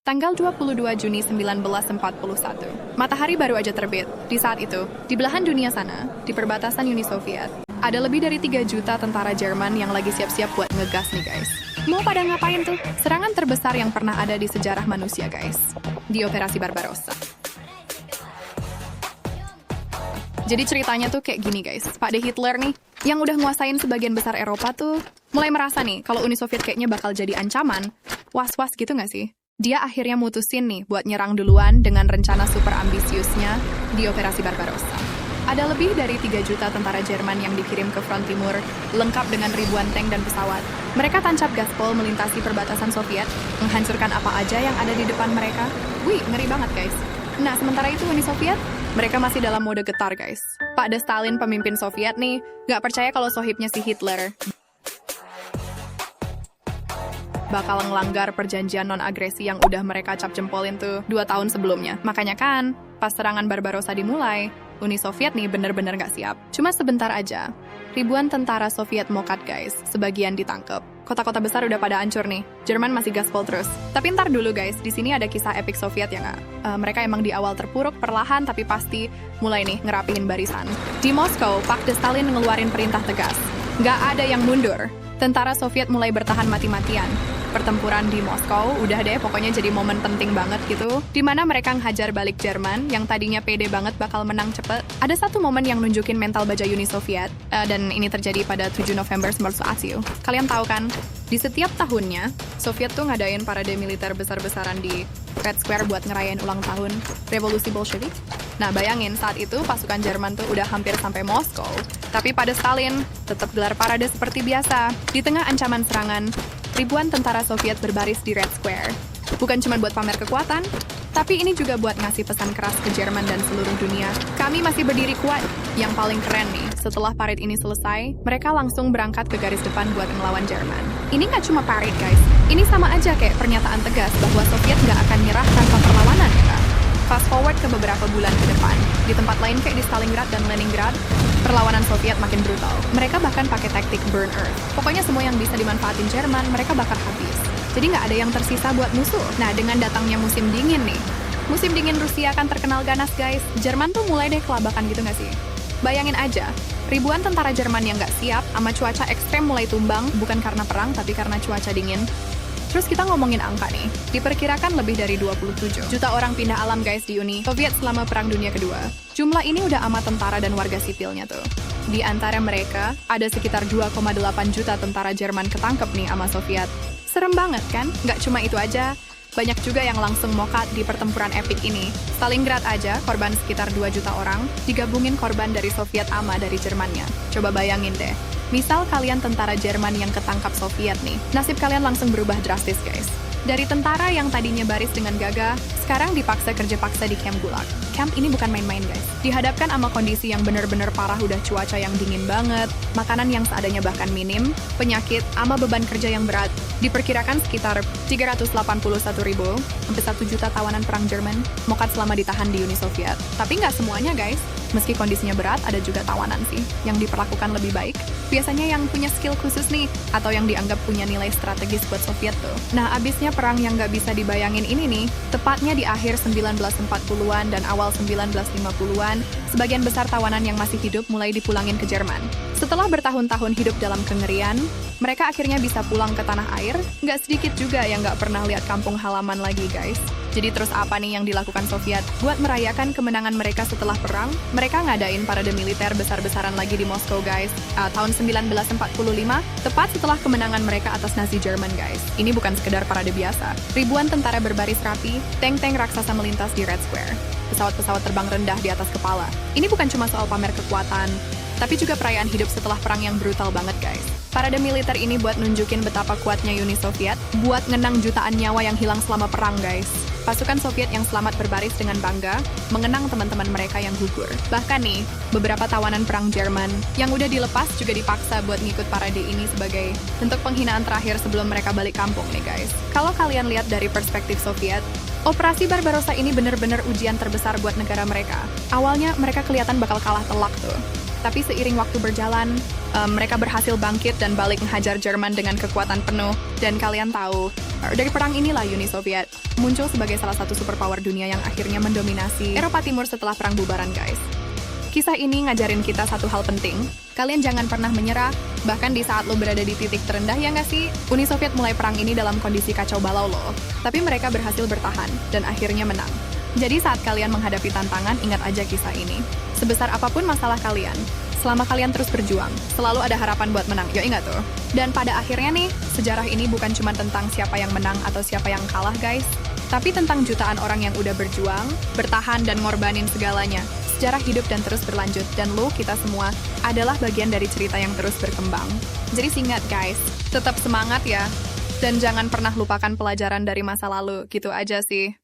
Tanggal 22 Juni 1941, matahari baru aja terbit. Di saat itu, di belahan dunia sana, di perbatasan Uni Soviet, ada lebih dari 3 juta tentara Jerman yang lagi siap-siap buat ngegas nih guys. Mau pada ngapain tuh? Serangan terbesar yang pernah ada di sejarah manusia guys. Di Operasi Barbarossa. Jadi ceritanya tuh kayak gini guys. Pak De Hitler nih, yang udah nguasain sebagian besar Eropa tuh, mulai merasa nih kalau Uni Soviet kayaknya bakal jadi ancaman. Was-was gitu nggak sih? Dia akhirnya mutusin nih buat nyerang duluan dengan rencana super ambisiusnya di Operasi Barbarossa. Ada lebih dari 3 juta tentara Jerman yang dikirim ke front timur, lengkap dengan ribuan tank dan pesawat. Mereka tancap gaspol melintasi perbatasan Soviet, menghancurkan apa aja yang ada di depan mereka. Wih, ngeri banget guys. Nah, sementara itu Uni Soviet, mereka masih dalam mode getar guys. Pak De Stalin, pemimpin Soviet nih, nggak percaya kalau sohibnya si Hitler bakal ngelanggar perjanjian non-agresi yang udah mereka cap jempolin tuh 2 tahun sebelumnya. Makanya kan, pas serangan Barbarossa dimulai, Uni Soviet nih bener-bener nggak siap. Cuma sebentar aja, ribuan tentara Soviet mokat guys, sebagian ditangkep. Kota-kota besar udah pada hancur nih, Jerman masih gaspol terus. Tapi ntar dulu guys, di sini ada kisah epik Soviet ya nggak? Mereka emang di awal terpuruk, perlahan tapi pasti mulai nih ngerapihin barisan. Di Moskow, Pak De Stalin ngeluarin perintah tegas. Nggak ada yang mundur. Tentara Soviet mulai bertahan mati-matian. Pertempuran di Moskow udah deh pokoknya jadi momen penting banget gitu, di mana mereka ngehajar balik Jerman yang tadinya pede banget bakal menang cepet. Ada satu momen yang nunjukin mental baja Uni Soviet, dan ini terjadi pada 7 November 1940. Kalian tahu kan, di setiap tahunnya, Soviet tuh ngadain parade militer besar-besaran di Red Square buat ngerayain ulang tahun Revolusi Bolshevik. Nah, bayangin saat itu pasukan Jerman tuh udah hampir sampai Moskow, tapi pada Stalin tetap gelar parade seperti biasa. Di tengah ancaman serangan, ribuan tentara Soviet berbaris di Red Square. Bukan cuma buat pamer kekuatan, tapi ini juga buat ngasih pesan keras ke Jerman dan seluruh dunia. Kami masih berdiri kuat. Yang paling keren nih, setelah parade ini selesai, mereka langsung berangkat ke garis depan buat ngelawan Jerman. Ini nggak cuma parade guys, ini sama aja kayak pernyataan tegas bahwa Soviet nggak akan nyerah tanpa perlawanan ya. Fast forward ke beberapa bulan ke depan, di tempat lain kayak di Stalingrad dan Leningrad, perlawanan Soviet makin brutal. Mereka bahkan pakai taktik burn earth. Pokoknya semua yang bisa dimanfaatin Jerman, mereka bakar habis. Jadi nggak ada yang tersisa buat musuh. Nah, dengan datangnya musim dingin nih, musim dingin Rusia kan terkenal ganas guys. Jerman tuh mulai deh kelabakan gitu nggak sih? Bayangin aja, ribuan tentara Jerman yang nggak siap sama cuaca ekstrem mulai tumbang, bukan karena perang, tapi karena cuaca dingin. Terus kita ngomongin angka nih, diperkirakan lebih dari 27 juta orang pindah alam guys di Uni Soviet selama Perang Dunia Kedua. Jumlah ini udah amat tentara dan warga sipilnya tuh. Di antara mereka, ada sekitar 2,8 juta tentara Jerman ketangkep nih sama Soviet. Serem banget kan? Nggak cuma itu aja, banyak juga yang langsung mokat di pertempuran epik ini. Stalingrad aja, korban sekitar 2 juta orang, digabungin korban dari Soviet sama dari Jermannya. Coba bayangin deh. Misal kalian tentara Jerman yang ketangkap Soviet nih, nasib kalian langsung berubah drastis guys. Dari tentara yang tadinya baris dengan gagah, sekarang dipaksa kerja paksa di camp Gulag. Camp ini bukan main-main guys. Dihadapkan sama kondisi yang bener-bener parah, udah cuaca yang dingin banget, makanan yang seadanya bahkan minim, penyakit, sama beban kerja yang berat. Diperkirakan sekitar 381.000, hampir 1 juta tawanan perang Jerman, mokat selama ditahan di Uni Soviet. Tapi nggak semuanya guys. Meski kondisinya berat, ada juga tawanan sih, yang diperlakukan lebih baik. Biasanya yang punya skill khusus nih, atau yang dianggap punya nilai strategis buat Soviet tuh. Nah, abisnya perang yang nggak bisa dibayangin ini nih, tepatnya di akhir 1940-an dan awal 1950-an, sebagian besar tawanan yang masih hidup mulai dipulangin ke Jerman. Setelah bertahun-tahun hidup dalam kengerian, mereka akhirnya bisa pulang ke tanah air. Nggak sedikit juga yang nggak pernah lihat kampung halaman lagi guys. Jadi terus apa nih yang dilakukan Soviet? Buat merayakan kemenangan mereka setelah perang, mereka ngadain parade militer besar-besaran lagi di Moskow guys. Tahun 1945, tepat setelah kemenangan mereka atas Nazi Jerman guys. Ini bukan sekedar parade biasa. Ribuan tentara berbaris rapi, tank-tank raksasa melintas di Red Square. Pesawat-pesawat terbang rendah di atas kepala. Ini bukan cuma soal pamer kekuatan, tapi juga perayaan hidup setelah perang yang brutal banget guys. Parade militer ini buat nunjukin betapa kuatnya Uni Soviet, buat ngenang jutaan nyawa yang hilang selama perang guys. Pasukan Soviet yang selamat berbaris dengan bangga, mengenang teman-teman mereka yang gugur. Bahkan nih, beberapa tawanan perang Jerman yang udah dilepas juga dipaksa buat ngikut parade ini sebagai bentuk penghinaan terakhir sebelum mereka balik kampung nih guys. Kalau kalian lihat dari perspektif Soviet, Operasi Barbarossa ini bener-bener ujian terbesar buat negara mereka. Awalnya mereka kelihatan bakal kalah telak tuh. Tapi seiring waktu berjalan, mereka berhasil bangkit dan balik menghajar Jerman dengan kekuatan penuh. Dan kalian tahu, dari perang inilah Uni Soviet muncul sebagai salah satu superpower dunia yang akhirnya mendominasi Eropa Timur setelah perang bubaran, guys. Kisah ini ngajarin kita satu hal penting. Kalian jangan pernah menyerah, bahkan di saat lo berada di titik terendah, ya nggak sih? Uni Soviet mulai perang ini dalam kondisi kacau balau loh. Tapi mereka berhasil bertahan, dan akhirnya menang. Jadi saat kalian menghadapi tantangan, ingat aja kisah ini. Sebesar apapun masalah kalian, selama kalian terus berjuang, selalu ada harapan buat menang. Yo, ingat tuh. Dan pada akhirnya nih, sejarah ini bukan cuma tentang siapa yang menang atau siapa yang kalah, guys. Tapi tentang jutaan orang yang udah berjuang, bertahan, dan ngorbanin segalanya. Sejarah hidup dan terus berlanjut, dan lo, kita semua, adalah bagian dari cerita yang terus berkembang. Jadi ingat guys, tetap semangat ya. Dan jangan pernah lupakan pelajaran dari masa lalu, gitu aja sih.